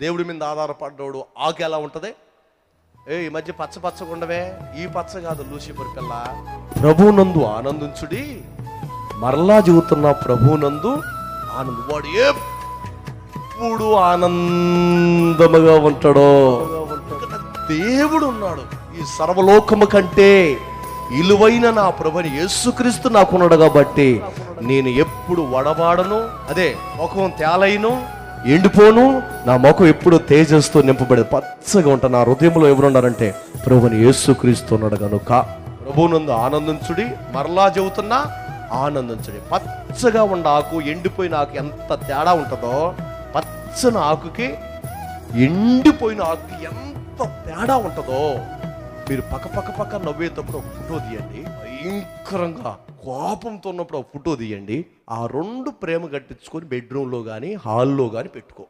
దేవుడి మీద ఆధారపడ్డాడు ఆకు ఎలా ఉంటుంది? ఈ మధ్య పచ్చగా ఉండవే, ఈ పచ్చ కాదు లూసిఫర్ పిల్ల. ప్రభువునందు ఆనందించుడి, మరలా చెబుతున్నా ప్రభువునందు ఆనందం. వాడు ఎప్పుడు ఆనందముగా ఉంటాడో. దేవుడు ఉన్నాడు. ఈ సర్వలోకము కంటే ఇలువైన నా ప్రభుని యేసుక్రీస్తు నాకున్నాడు కాబట్టి నేను ఎప్పుడు వడబాడను, అదే ముఖం తేలైను, ఎండిపోను. నా ముఖం ఎప్పుడు తేజస్తో నింపబడేది, పచ్చగా ఉంటా. నా హృదయంలో ఎవరున్నారంటే ప్రభుని యేసుక్రీస్తు ఉన్నాడు కనుక ప్రభువునందు ఆనందించుడి, మరలా చెబుతున్నా ఆనందించుడి. పచ్చగా ఉన్న ఆకు ఎండిపోయిన ఆకు ఎంత తేడా ఉంటుందో, పచ్చని ఆకుకి ఎండిపోయిన ఆకుకి ఎంత తేడా ఉంటుందో మీరు పక్క నవ్వేటప్పుడు ఒక ఫోటో తీయండి. భయంకరంగా కోపంతో ఉన్నప్పుడు ఒక ఫోటో తీయండి. ఆ రెండు ప్రేమ కట్టించుకొని బెడ్రూమ్లో కానీ హాల్లో కానీ పెట్టుకో.